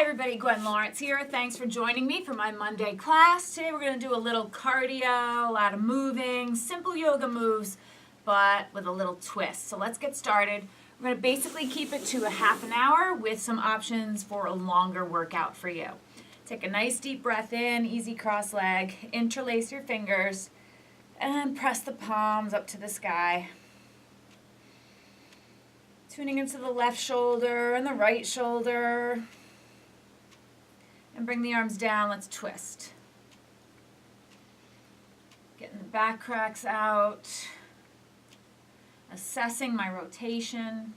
Hi everybody, Gwen Lawrence here. Thanks for joining me for my Monday class. Today we're going to do a little cardio, a lot of moving, simple yoga moves, but with a little twist. So let's get started. We're going to basically keep it to a half an hour with some options for a longer workout for you. Take a nice deep breath in, easy cross leg, interlace your fingers, and press the palms up to the sky. Tuning into the left shoulder and the right shoulder. And bring the arms down, let's twist. Getting the back cracks out. Assessing my rotation.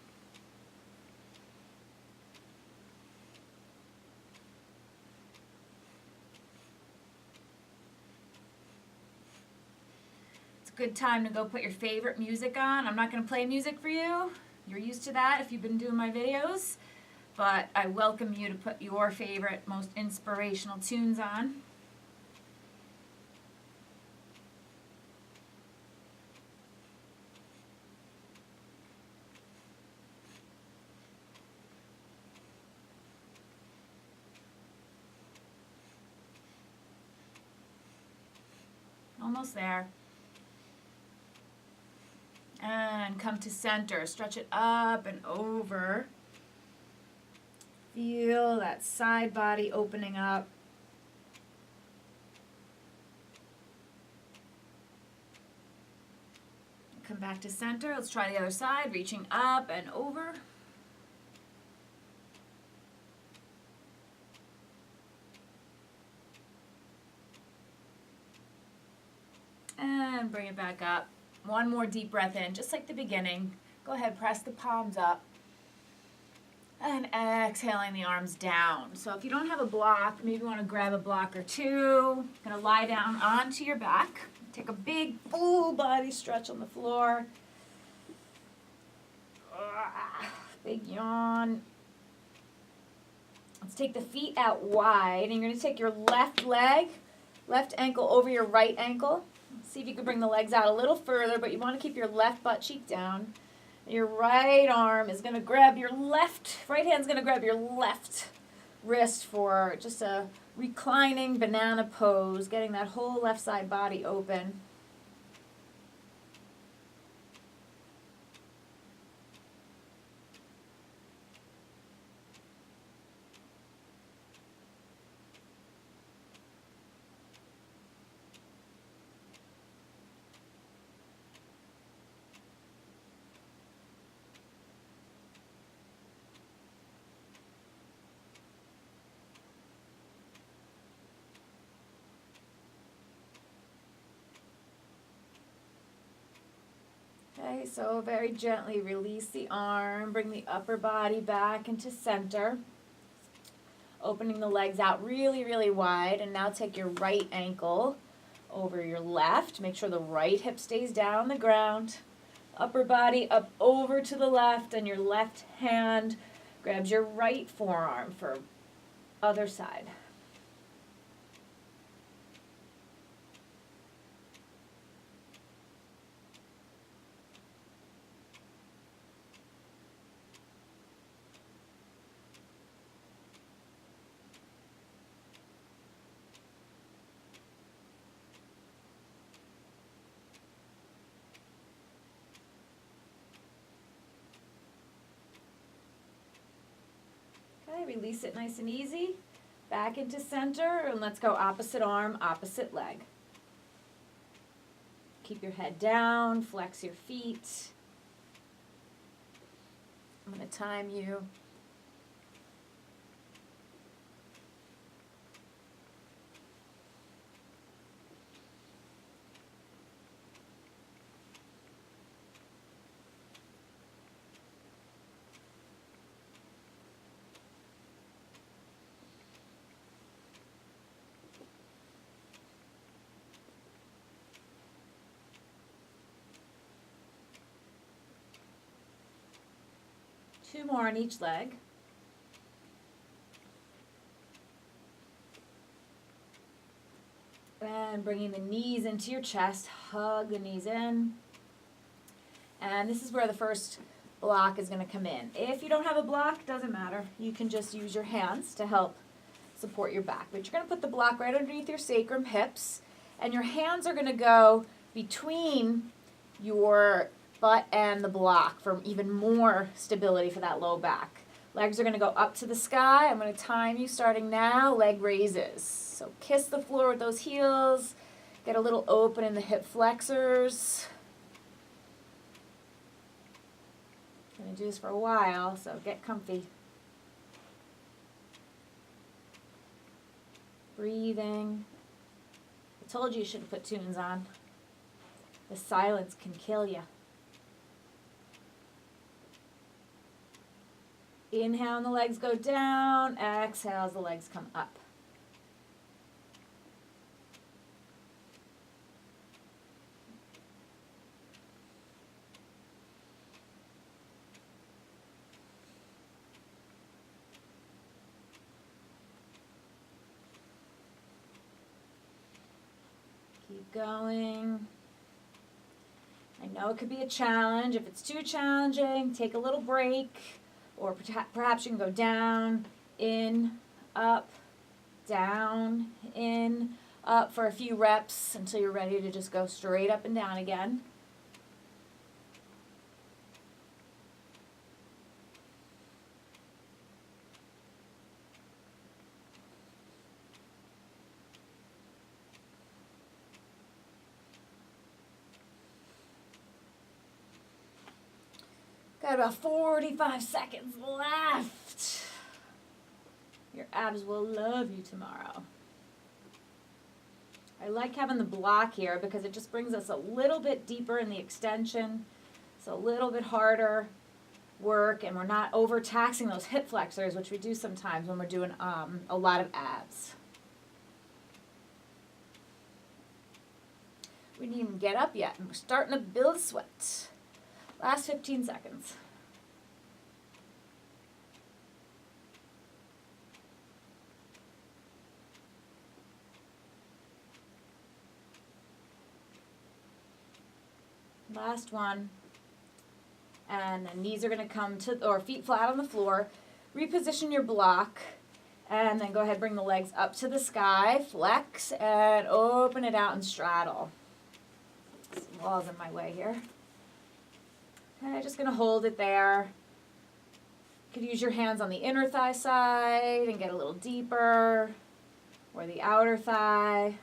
It's a good time to go put your favorite music on. I'm not going to play music for you. You're used to that if you've been doing my videos. But I welcome you to put your favorite, most inspirational tunes on. Almost there. And come to center. Stretch it up and over. Feel that side body opening up. Come back to center. Let's try the other side, reaching up and over. And bring it back up. One more deep breath in, just like the beginning. Go ahead, press the palms up. And exhaling the arms down. So if you don't have a block, maybe you want to grab a block or two. Gonna lie down onto your back. Take a big full body stretch on the floor. Big yawn. Let's take the feet out wide, and you're gonna take your left leg, left ankle over your right ankle. See if you can bring the legs out a little further, but you want to keep your left butt cheek down. Your right arm is going to grab your right hand's going to grab your left wrist for just a reclining banana pose, getting that whole left side body open. Okay, so very gently release the arm, bring the upper body back into center, opening the legs out really, really wide, and now take your right ankle over your left. Make sure the right hip stays down the ground, upper body up over to the left, and your left hand grabs your right forearm for other side. Release it nice and easy. Back into center, and let's go opposite arm, opposite leg. Keep your head down, flex your feet. I'm going to time you. Two more on each leg. And bringing the knees into your chest, hug the knees in. And this is where the first block is going to come in. If you don't have a block, doesn't matter. You can just use your hands to help support your back. But you're going to put the block right underneath your sacrum, hips, and your hands are going to go between your butt and the block for even more stability for that low back. Legs are going to go up to the sky. I'm going to time you starting now. Leg raises. So kiss the floor with those heels. Get a little open in the hip flexors. I'm going to do this for a while, so get comfy. Breathing. I told you you shouldn't put tunes on. The silence can kill you. Inhale and the legs go down. Exhale as the legs come up. Keep going. I know it could be a challenge. If it's too challenging, take a little break. Or perhaps you can go down, in, up, down, in, up for a few reps until you're ready to just go straight up and down again. Got about 45 seconds left. Your abs will love you tomorrow. I like having the block here because it just brings us a little bit deeper in the extension. It's a little bit harder work, and we're not overtaxing those hip flexors, which we do sometimes when we're doing a lot of abs. We didn't even get up yet, and we're starting to build sweat. Last 15 seconds. Last one. And then knees are going to come to, or feet flat on the floor. Reposition your block. And then go ahead, bring the legs up to the sky. Flex and open it out and straddle. Some walls in my way here. Okay, just going to hold it there. You could use your hands on the inner thigh side and get a little deeper, or the outer thigh.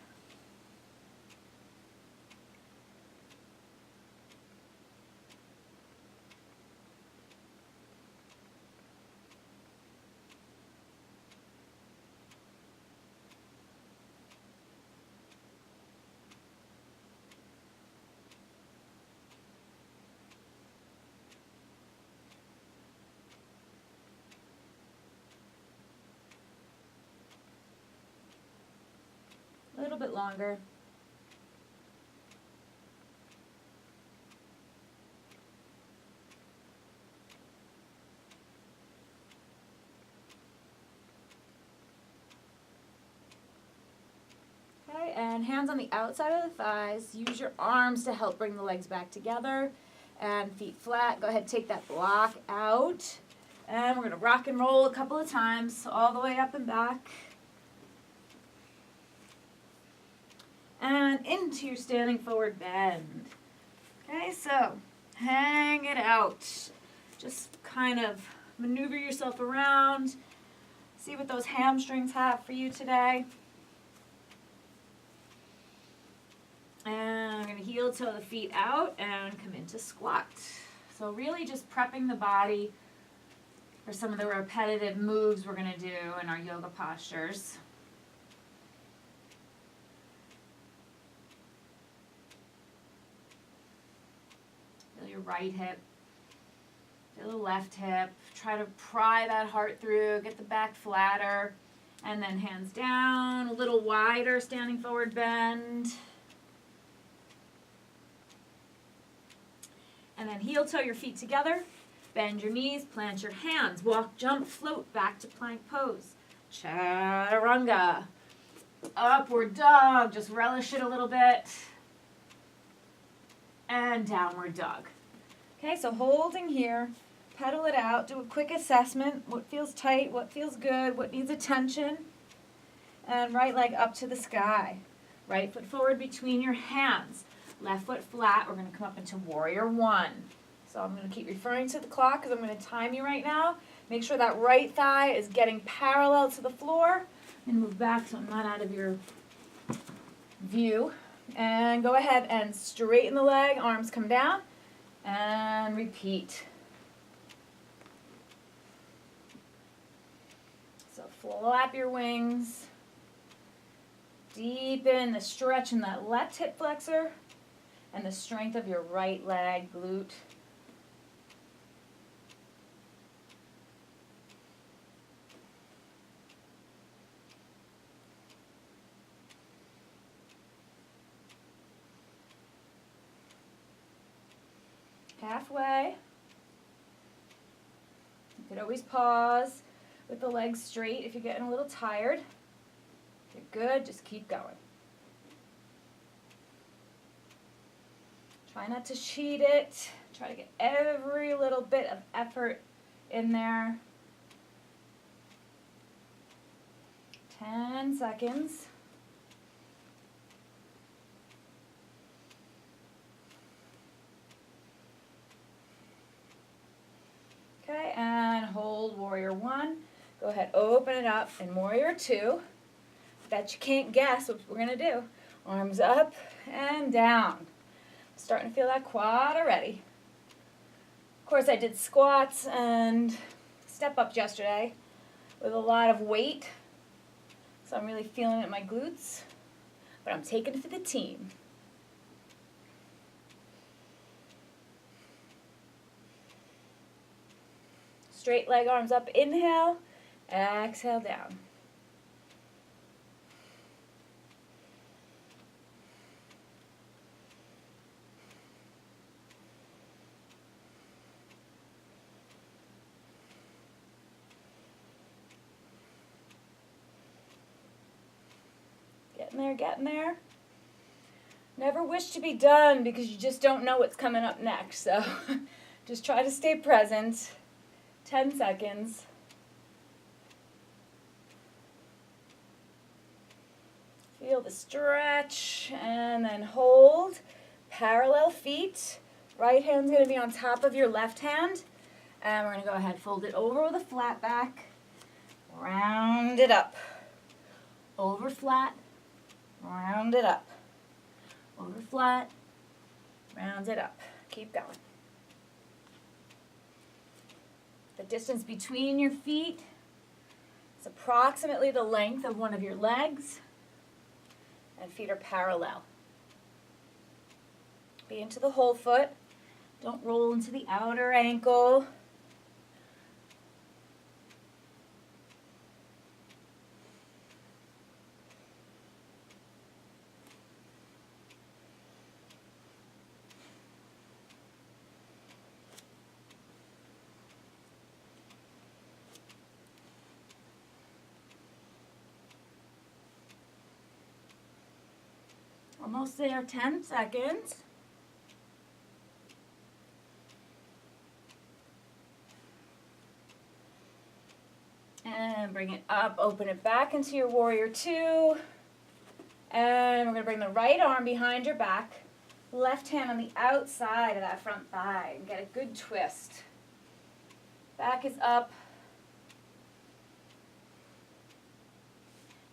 A little bit longer. Okay, and hands on the outside of the thighs. Use your arms to help bring the legs back together. And feet flat. Go ahead, take that block out. And we're going to rock and roll a couple of times, all the way up and back. And into your standing forward bend. Okay, so hang it out. Just kind of maneuver yourself around. See what those hamstrings have for you today. And I'm going to heel toe the feet out and come into squat. So really just prepping the body for some of the repetitive moves we're going to do in our yoga postures. Feel your right hip. Feel the left hip. Try to pry that heart through. Get the back flatter. And then hands down. A little wider standing forward bend. And then heel toe your feet together. Bend your knees. Plant your hands. Walk, jump, float back to plank pose. Chaturanga. Upward dog. Just relish it a little bit. And downward dog. Okay, so holding here, Pedal it out, do a quick assessment, what feels tight, what feels good, what needs attention. And right leg up to the sky. Right foot forward between your hands. Left foot flat. We're going to come up into warrior one. So I'm going to keep referring to the clock because I'm going to time you right now. Make sure that right thigh is getting parallel to the floor. And move back so I'm not out of your view. And go ahead and straighten the leg. Arms come down. And repeat. So flap your wings. Deepen the stretch in that left hip flexor and the strength of your right leg, glute. Halfway. You could always pause with the legs straight if you're getting a little tired. You're good, just keep going. Try not to cheat it. Try to get every little bit of effort in there. 10 seconds. Okay, and hold warrior one. Go ahead, open it up in warrior two. Bet you can't guess what we're going to do. Arms up and down. Starting to feel that quad already. Of course, I did squats and step-ups yesterday with a lot of weight. So I'm really feeling it in my glutes. But I'm taking it for the team. Straight leg, arms up, inhale. Exhale down. Getting there. Never wish to be done because you just don't know what's coming up next. So just try to stay present. 10 seconds. Feel the stretch and then hold. Parallel feet. Right hand's going to be on top of your left hand. And we're going to go ahead, fold it over with a flat back. Round it up. Over flat. Round it up. Over flat. Round it up. Keep going. The distance between your feet is approximately the length of one of your legs. And feet are parallel. Be into the whole foot. Don't roll into the outer ankle. Almost there, 10 seconds. And bring it up, open it back into your warrior two. And we're going to bring the right arm behind your back, left hand on the outside of that front thigh, and get a good twist. Back is up.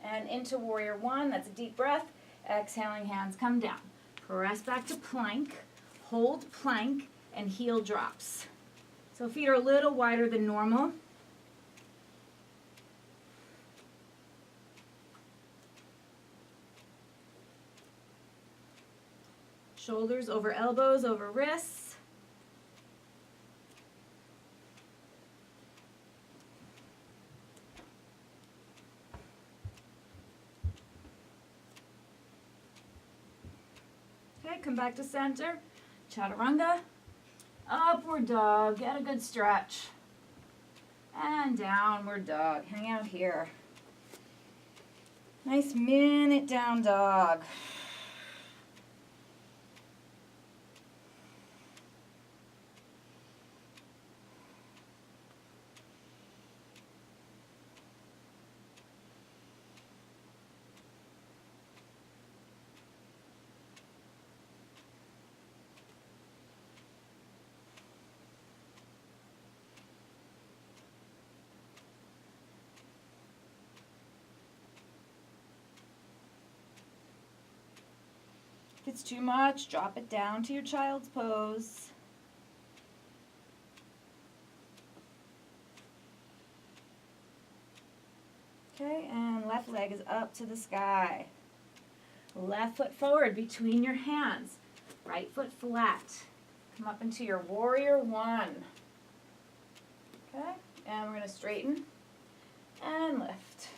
And into warrior one, that's a deep breath. Exhaling, hands come down. Press back to plank, hold plank, and heel drops. So feet are a little wider than normal. Shoulders over elbows, over wrists. Okay, come back to center. Chaturanga. Upward dog. Get a good stretch. And downward dog. Hang out here. Nice minute down dog. If it's too much, drop it down to your child's pose. Okay, and left leg is up to the sky. Left foot forward between your hands. Right foot flat. Come up into your warrior one. Okay, and we're going to straighten and lift.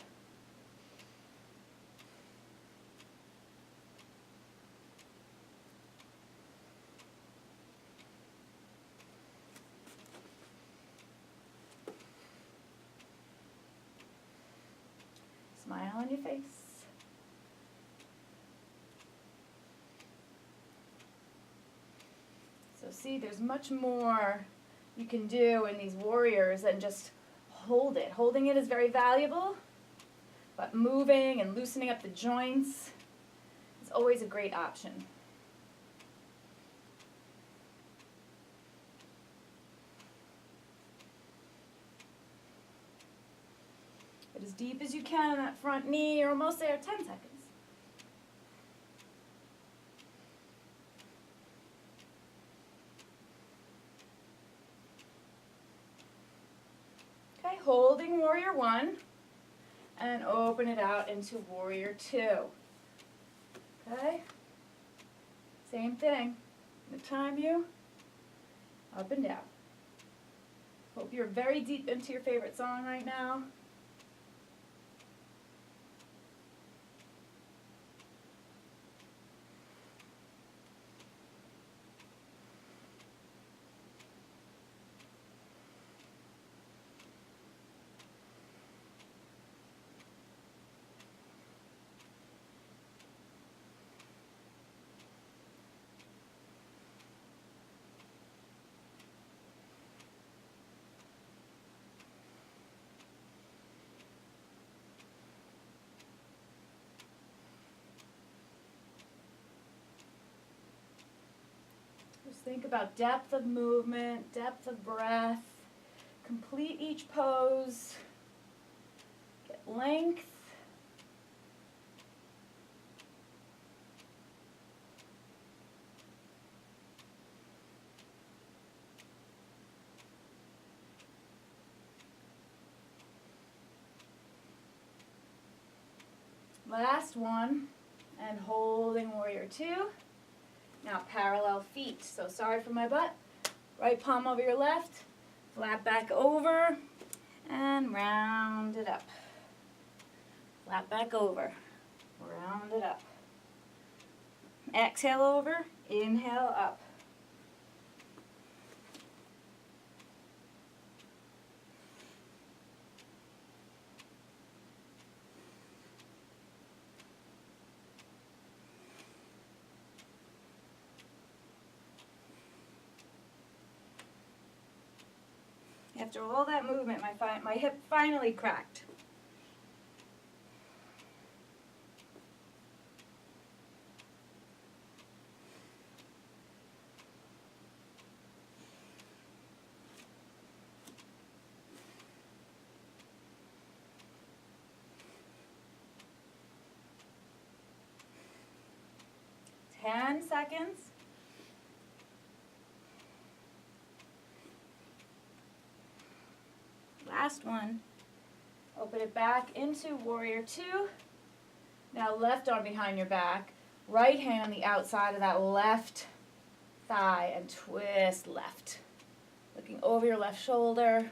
Smile on your face. So see, there's much more you can do in these warriors than just hold it. Holding it is very valuable, but moving and loosening up the joints is always a great option. Get as deep as you can in that front knee. You're almost there, 10 seconds. Okay, holding warrior one, and open it out into warrior two. Okay, same thing. I'm going to time you up and down. Hope you're very deep into your favorite song right now. Just think about depth of movement, depth of breath. Complete each pose. Get length. Last one, and holding warrior two. Now parallel feet. So sorry for my butt. Right palm over your left, flat back over, and round it up. Flat back over, round it up. Exhale over, inhale up. After all that movement, my hip finally cracked. Ten seconds. Last one. Open it back into warrior two. Now left arm behind your back. Right hand on the outside of that left thigh and twist left. Looking over your left shoulder.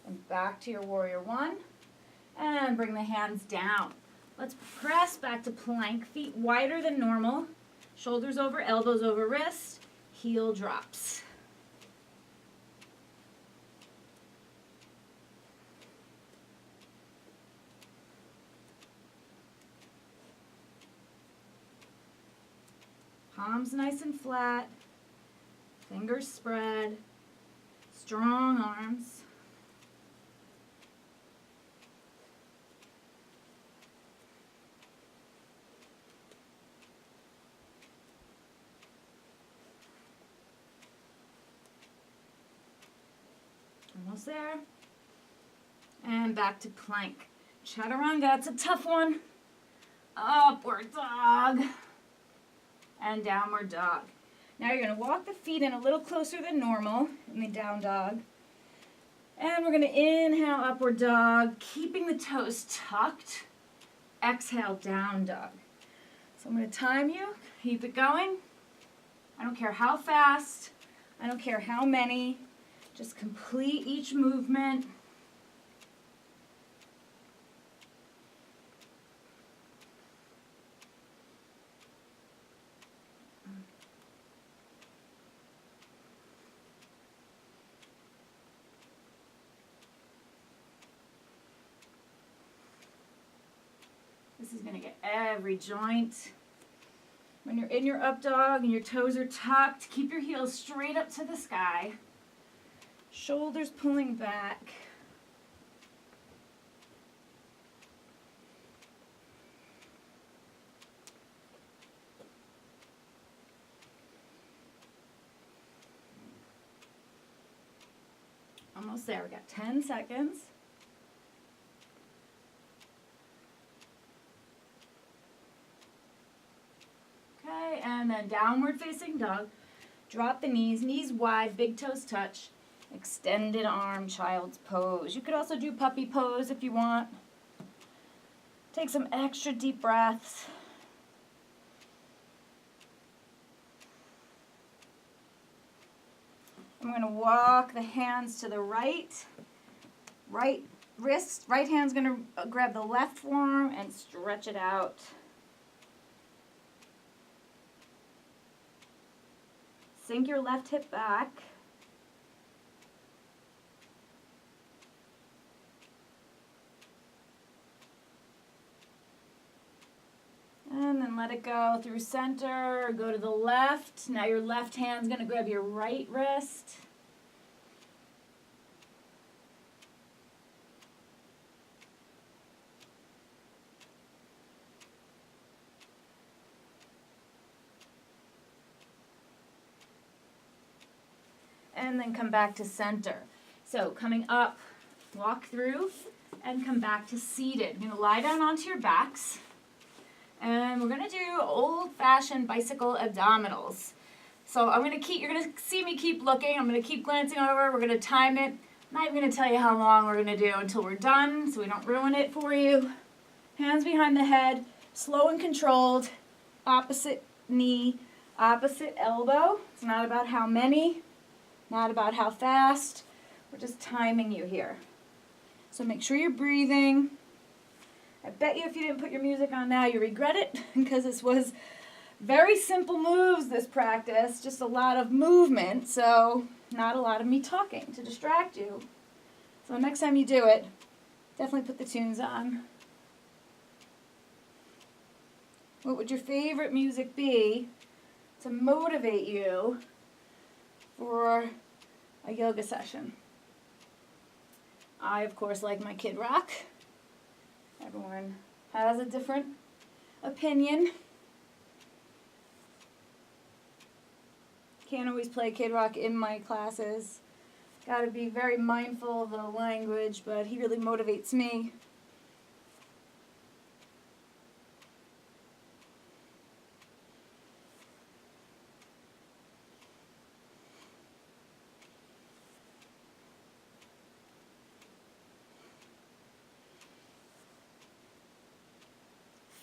And back to your warrior one. And bring the hands down. Let's press back to plank. Feet wider than normal. Shoulders over, elbows over wrist. Heel drops. Palms nice and flat, fingers spread, strong arms. Almost there. And back to plank. Chaturanga, it's a tough one. upward dog, and downward dog. Now you're going to walk the feet in a little closer than normal in the down dog. And we're going to inhale, upward dog, keeping the toes tucked. Exhale, down dog. So I'm going to time you. Keep it going. I don't care how fast. I don't care how many. Just complete each movement. This is going to get every joint. When you're in your up dog and your toes are tucked, keep your heels straight up to the sky. Shoulders pulling back. Almost there. We got 10 seconds. Okay, and then downward facing dog. Drop the knees wide, big toes touch. Extended arm, child's pose. You could also do puppy pose if you want. Take some extra deep breaths. I'm going to walk the hands to the right. Right wrist, right hand's going to grab the left forearm and stretch it out. Sink your left hip back. And then let it go through center, go to the left. Now your left hand's going to grab your right wrist. And then come back to center. So coming up, walk through and come back to seated. You're going to lie down onto your backs. And we're going to do old-fashioned bicycle abdominals. So you're going to see me keep looking. I'm going to keep glancing over. We're going to time it. I'm not even going to tell you how long we're going to do until we're done so we don't ruin it for you. Hands behind the head, slow and controlled. Opposite knee, opposite elbow. It's not about how many, not about how fast. We're just timing you here. So make sure you're breathing. I bet you if you didn't put your music on now, you regret it because this was very simple moves, this practice, just a lot of movement, so not a lot of me talking to distract you. So next time you do it, definitely put the tunes on. What would your favorite music be to motivate you for a yoga session? I, of course, like my Kid Rock. Everyone has a different opinion. Can't always play Kid Rock in my classes. Got to be very mindful of the language, but he really motivates me.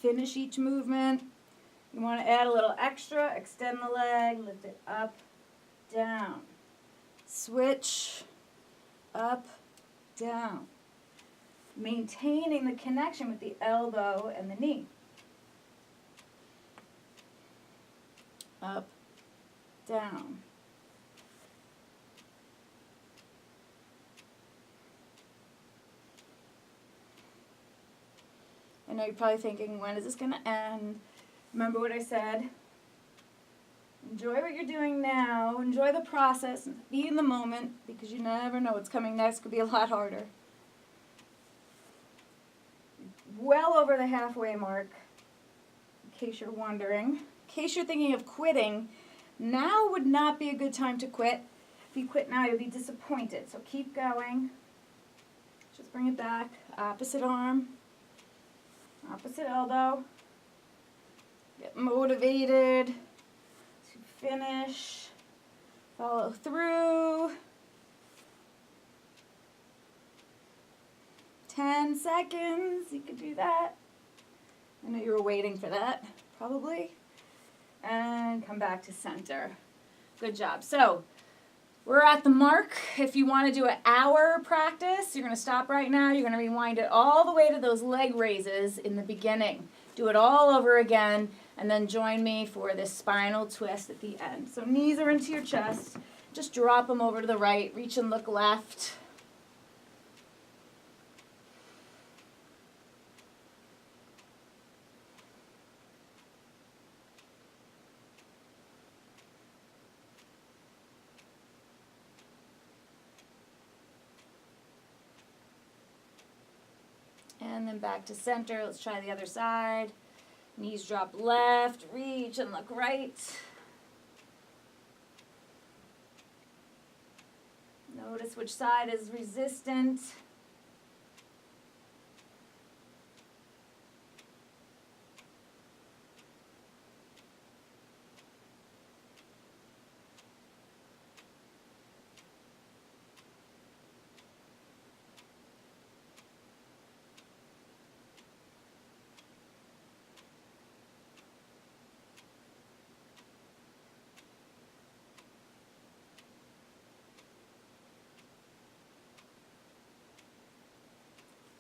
Finish each movement. You want to add a little extra, extend the leg, lift it up, down. Switch, up, down. Maintaining the connection with the elbow and the knee. Up, down. I know you're probably thinking, when is this going to end? Remember what I said. Enjoy what you're doing now. Enjoy the process. Be in the moment because you never know what's coming next. Could be a lot harder. Well over the halfway mark, in case you're wondering. In case you're thinking of quitting, now would not be a good time to quit. If you quit now, you'll be disappointed. So keep going. Just bring it back. Opposite arm. Opposite elbow. Get motivated to finish. Follow through. 10 seconds. You could do that. I know you were waiting for that, probably. And come back to center. Good job. So we're at the mark. If you want to do an hour practice, you're going to stop right now. You're going to rewind it all the way to those leg raises in the beginning. Do it all over again, and then join me for this spinal twist at the end. So knees are into your chest. Just drop them over to the right. Reach and look left. And then back to center. Let's try the other side. Knees drop left, reach and look right. Notice which side is resistant.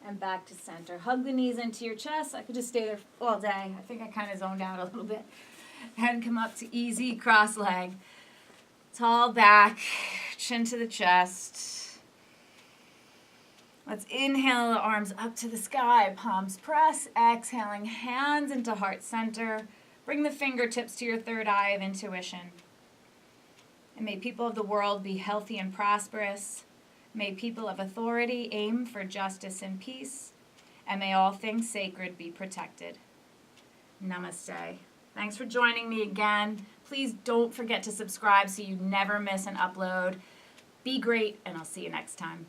And back to center. Hug the knees into your chest. I could just stay there all day. I think I kind of zoned out a little bit. And come up to easy cross leg. Tall back, chin to the chest. Let's inhale the arms up to the sky. Palms press. Exhaling, hands into heart center. Bring the fingertips to your third eye of intuition. And may people of the world be healthy and prosperous. May people of authority aim for justice and peace, and may all things sacred be protected. Namaste. Thanks for joining me again. Please don't forget to subscribe so you never miss an upload. Be great, and I'll see you next time.